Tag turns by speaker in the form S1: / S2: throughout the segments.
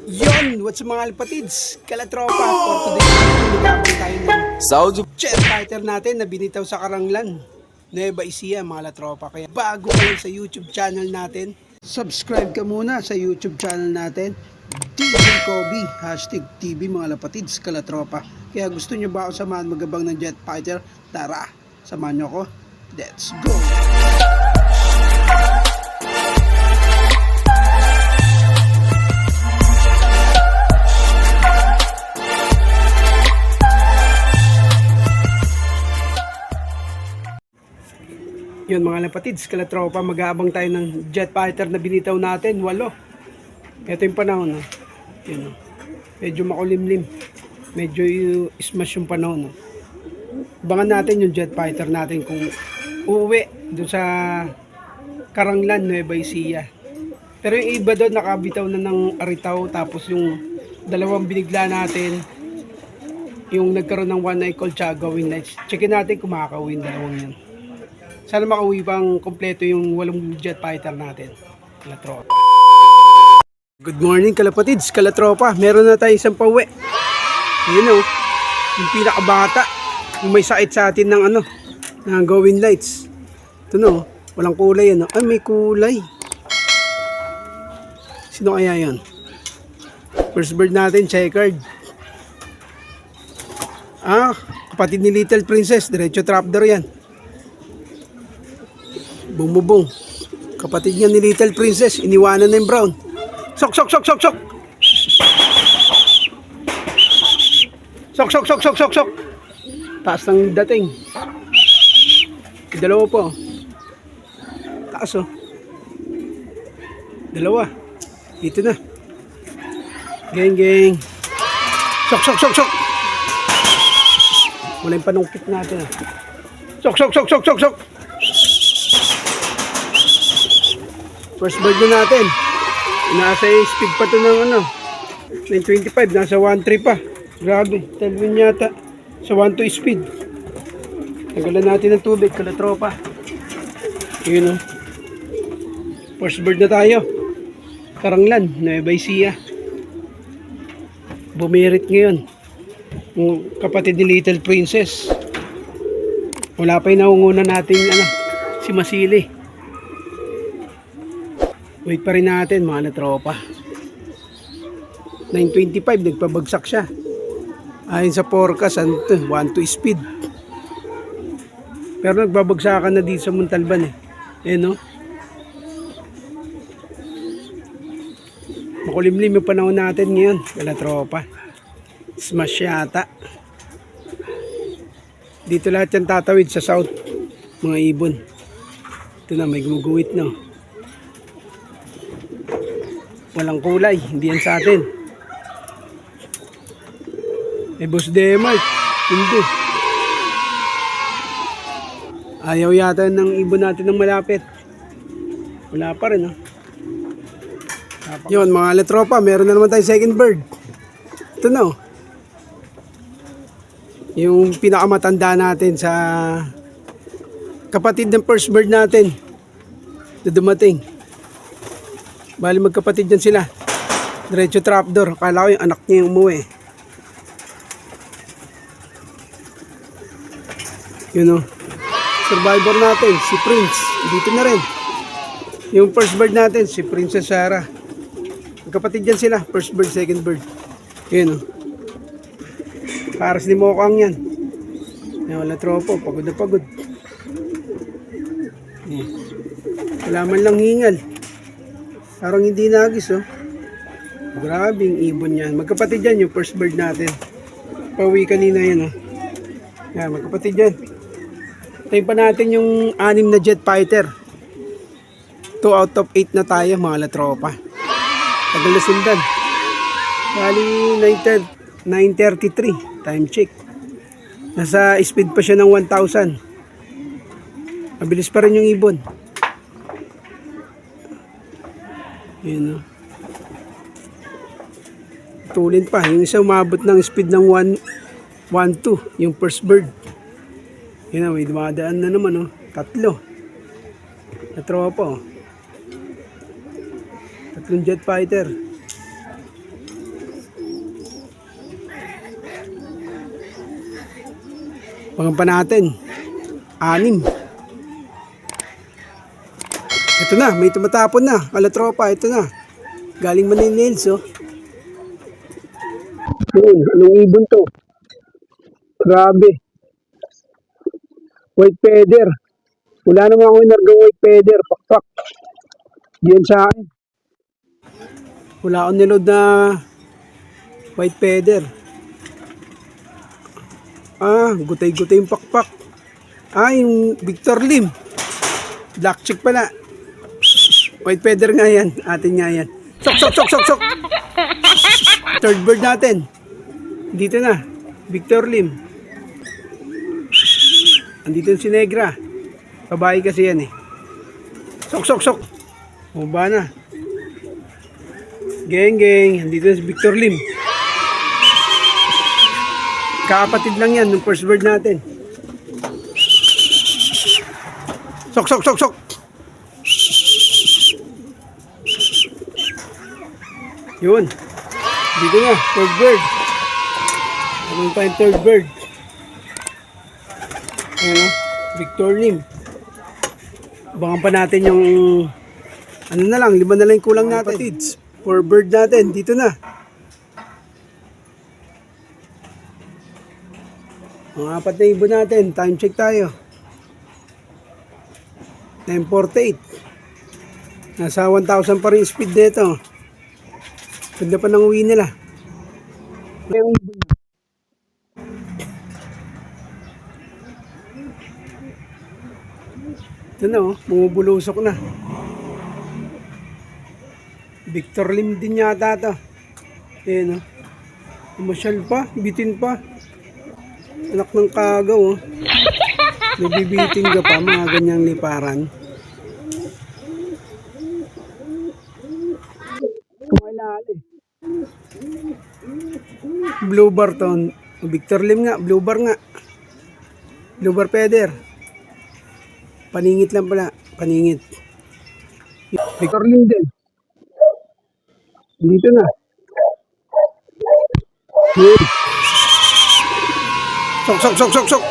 S1: Yon, what's up mga alpatids? Kalatropa, for today magkakaroon tayo ng
S2: Saudi
S1: jet fighter natin na binitaw sa Karanglan, Nueva Ecija mga latropa. Kaya bago ka lang sa YouTube channel natin, subscribe ka muna sa YouTube channel natin, DJ Kobe, #TV mga lapatids, kalatropa. Kaya gusto nyo ba ako samahan magabang ng jet fighter? Tara, samahan nyo ako. Let's go! Yun mga lapatids, kalatropa, mag-aabang tayo ng jet fighter na binitaw natin, 8. Ito yung panahon, no? Yun, no? Medyo makulimlim, medyo smash yung panahon, no? Abangan natin yung jet fighter natin kung uuwi doon sa Karanglan, Nueva Ecija. Pero yung iba doon nakabitaw na ng Aritaw, tapos yung dalawang binigla natin, yung nagkaroon ng one night call tsaka gawin nights. Checkin natin kung makakawin dalawang yan. Sana makauwi pang kompleto yung 8 jet fighter natin. Kalatropa. Good morning kalapatids, kalatropa. Meron na tayo isang pauwi. Ayun o, yung pinakabata. Yung may sakit sa atin ng ng going lights. Ito no, walang kulay ano. Ay, may kulay. Sino kaya yan? First bird natin, checkered. Kapatid ni Little Princess, diretso trapdoor yan. Bumubong. Kapatid niya ni Little Princess, iniwanan na yung brown. Sok, sok, sok, sok, sok. Sok, sok, sok, sok, sok, sok. Taas ng dating. Dalawa po. Taas oh. Dalawa. Dito na. Geng, geng. Sok, sok, sok, sok. Wala yung panungkit natin. Sok, sok, sok, sok, sok, sok. First bird na natin. Nasa speed pa to ng 925. Nasa 1.3 pa. Grabe. Talwin yata. Sa 1.2 speed. Tagalan natin ng tubig. Kalatropa. Yun o. First bird na tayo. Karanglan. Nueva Ecija. Bumirit ngayon. Yung kapatid ni Little Princess. Wala pa yung naunguna natin si Masili. Wait pa rin natin mga natropa. 925 nagpabagsak siya. Ayon sa forecast 1.2 speed. Pero nagbabagsakan na dito sa Montalban no? Makulimlim yung panahon natin ngayon mga tropa. Smash yata. Dito lahat yan tatawid sa south, mga ibon. Ito na, may gumuguwit no. Walang kulay, hindi yan sa atin. Boss Demart, hindi. Ayaw yata ng ibon natin ng malapit. Wala pa rin Yun mga latropa, meron na naman tayo second bird. Ito na yung pinakamatanda natin sa kapatid ng first bird natin na dumating. Bali magkapatid yan sila. Diretso trapdoor. Akala ko yung anak niya yung umuwi. Yun survivor natin, si Prince. Dito na rin. Yung first bird natin, si Princess Sarah. Magkapatid yan sila. First bird, second bird. Yun Paras ni Mokang yan. Wala tropo. Pagod na pagod. Wala man lang hingal. Parang hindi nagis Grabing ibon yan. Magkapatid yan yung first bird natin. Pauwi kanina yun Yan, magkapatid yan. Tayo pa natin yung 6 na jet fighter. 2 out of 8 na tayo mga latropa. Tagal na sindan. Bali 9:33. Time check. Nasa speed pa siya ng 1,000. Mabilis pa rin yung ibon. Yun tulin pa. Yung isa umabot ng speed ng 1.2. Yung first bird. Yun may dumadaan na naman 3. Na tropa 3 jet fighter. Pangan pa natin. 6. Ito na, may tumatapon na. Kalatropa, ito na. Galing Manila Hills, oh. Yun, anong ibon to? Grabe. White feather. Wala naman ako inargang white feather. Pakpak. Diyan sa akin. Wala akong niload na white feather. Gutay-gutay yung pakpak. Yung Victor Lim. Black chick pala. White feather nga yan. Atin nga yan. Sok. Third bird natin. Dito na. Victor Lim. Andito si Negra. Babae kasi yan eh. Sok. Bumaba na. Geng. Andito na si Victor Lim. Kakapatid lang yan ng first bird natin. Sok. Yun. Dito na. Third bird. Anong pa yung third bird? Ayan o. Victor Lim. Abangan pa natin yung ano na lang. 5 na lang yung kulang natin. Patids. 4 bird natin. Dito na. Ang 4 na ibon natin. Time check tayo. 9:48. Nasa 1,000 pa rin speed nito. Ganda pa ng uwi nila. Ito na oh, bumubulusok na. Victor Lim din yata ito. Ayan oh. Masyal pa, bitin pa. Anak ng kagaw oh. Nabibitin ka pa, mga ganyang liparan. Kumalali. Blue bar to. Victor Lim nga, blue bar nga. Blue bar feather. Paningit lang pala, paningit. Victor Lim din. Dito na. Yun. Sok.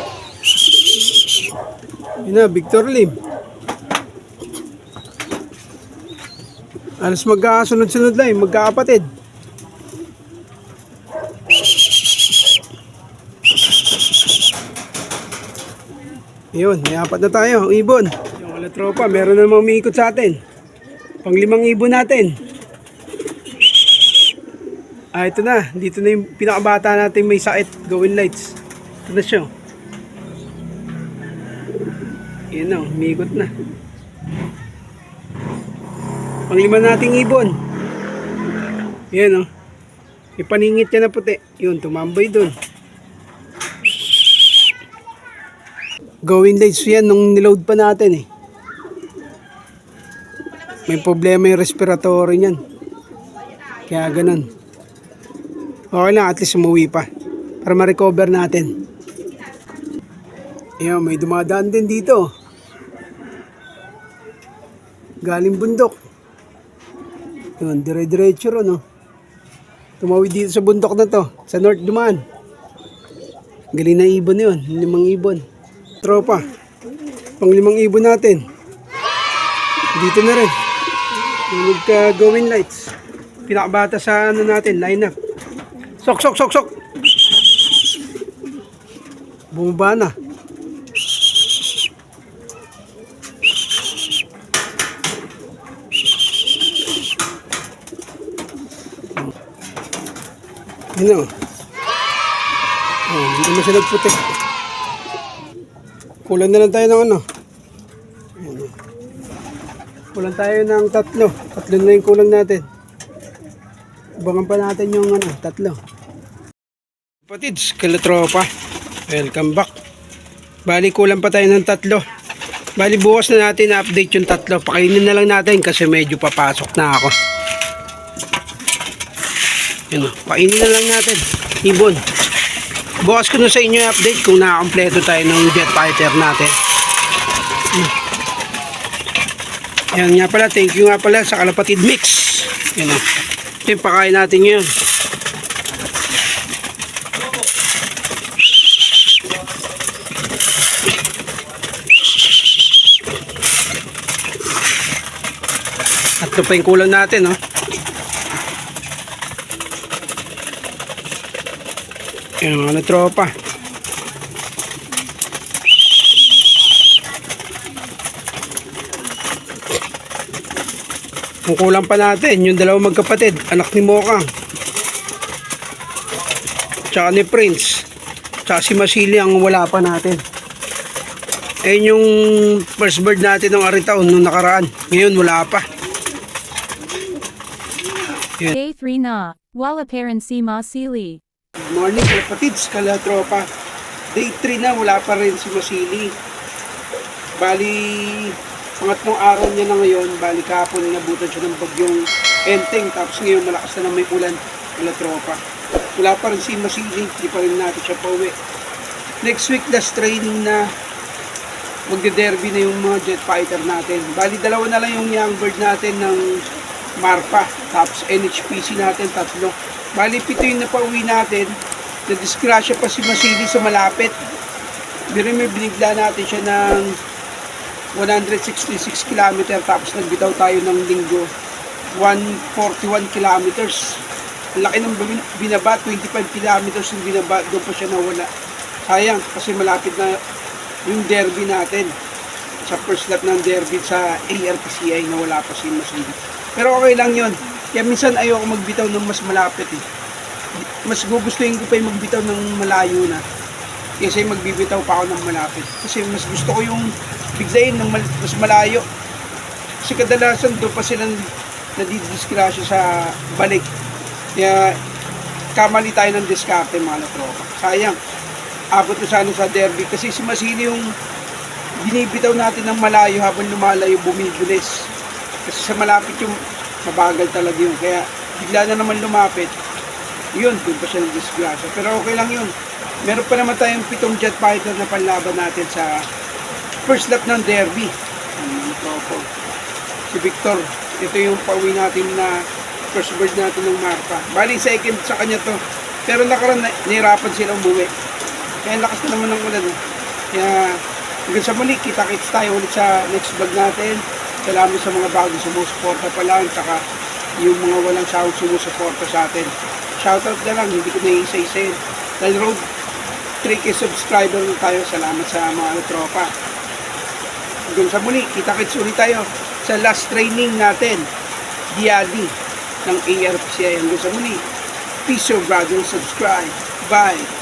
S1: Yun na, Victor Lim. Alas magkasunod-sunod lang, magkakapatid. Yun, may 4 na tayo, ibon. Yung wala tropa, meron na namang umiikot sa atin. Pang 5 ibon natin. Ito na, dito na yung pinakabata natin may sakit, Going Lights. Ito na siya. Yan na, umiikot na. Pang 5 nating ibon. Yan o. Ipaningit niya na puti. Yun, tumambay dun. Going Lights yan nung niload pa natin eh. May problema yung respiratory niyan. Kaya ganun. Okay lang, at least umuwi pa. Para ma-recover natin. Ayan, may dumadaan din dito. Galing bundok. Yun, dire-diretso ron, no? Tumawid dito sa bundok na to. Sa north dumaan. Galing na ibon yun. 5 ibon. Tropa. Pang 5 ibon natin. Dito na rin. Yung Going Lights. Pinakabata sa ano natin, lineup. Sok. Bumaba na. Yun o. Hindi naman siya nagputi. Kulang na lang tayo ng ano. Kulang tayo ng 3. 3 na yung kulang natin. Abangan pa natin yung 3. Kapatids, kalatropa. Welcome back. Bali kulang pa tayo ng 3. Bali bukas na natin na-update yung 3. Pakainin na lang natin kasi medyo papasok na ako. Yun o, pakainin na lang natin. Ibon. Bukas ko na sa inyo i-update kung nakakompleto tayo ng jet fighter natin. Yan nga pala, thank you nga pala sa Kalapatid Mix. Yan o. Ito yung pakain natin yun. Sakto pa yung kulang natin, no? Yan mga tropa. Ang kulang pa natin, yung dalawang magkapatid, anak ni Mokang. Tsaka ni Prince. Tsaka si Masili ang wala pa natin. Ayun yung first bird natin ng Aritaon nung nakaraan. Ngayon wala pa. Yan.
S2: Day 3 na, wala parent si Masili.
S1: Good morning kapatids, tropa. Day 3 na, wala pa rin si Masili. Bali, pangatlong araw niya na ngayon. Bali kahapon nabutan siya ng bagyong Enteng. Tapos ngayon malakas na may ulan, tropa. Wala pa rin si Masili, hindi pa rin natin siya pauwi. Next week, last training na. Magde-derby na yung mga jet fighter natin. Bali, dalawa na lang yung young bird natin ng Marpa. Tapos NHPC natin, 3. Bali, 7 yung napauwi natin. Nadisgrasya pa si Masili sa malapit. Binigla natin siya ng 166 km. Tapos nagbitaw tayo ng linggo. 141 kilometers. Ang laki ng binaba, 25 kilometers yung binaba. Doon pa siya nawala. Sayang, kasi malapit na yung derby natin. Sa first lap ng derby sa ARPCI na wala pa si Masili. Pero okay lang yun. Kaya minsan ayoko magbitaw ng mas malapit eh. Mas gugustuhin ko pa yung magbitaw ng malayo na. Kasi magbibitaw pa ako ng malapit. Kasi mas gusto ko yung biglayin ng mas malayo. Kasi kadalasan doon pa silang nadidiskrasya sa balik. Kaya kamali tayo ng diskarte mga tropa. Sayang. Abot na sana sa derby. Kasi si Masili yung binibitaw natin ng malayo habang lumalayo bumibilis. Kasi sa malapit yung mabagal talaga yun. Kaya bigla na naman lumapit. Yun, doon pa siya ng-disgrasya. Pero okay lang yun. Meron pa naman tayong 7 jet fighter na panlaban natin sa first lap ng derby. Si Victor, ito yung pauwi natin na first bird natin ng Marpa. Bali, second sa kanya to. Pero nakaraan, nahirapan sila umuwi. Kaya lakas na naman ng ulan. Kaya hanggang sa muli, kita-kits tayo ulit sa next vlog natin. Salamat sa mga bagong sumusuporta pa lang. Saka yung mga walang sahod sumusuporta sa atin. Shoutout na lang, hindi ko na-isa-isa. Dahil road 3K subscriber na tayo. Salamat sa mga tropa. Hanggang sa muli, kita-kits ulit tayo sa last training natin. Diadi ng ARPCI. Hanggang sa muli, peace your brother, subscribe. Bye!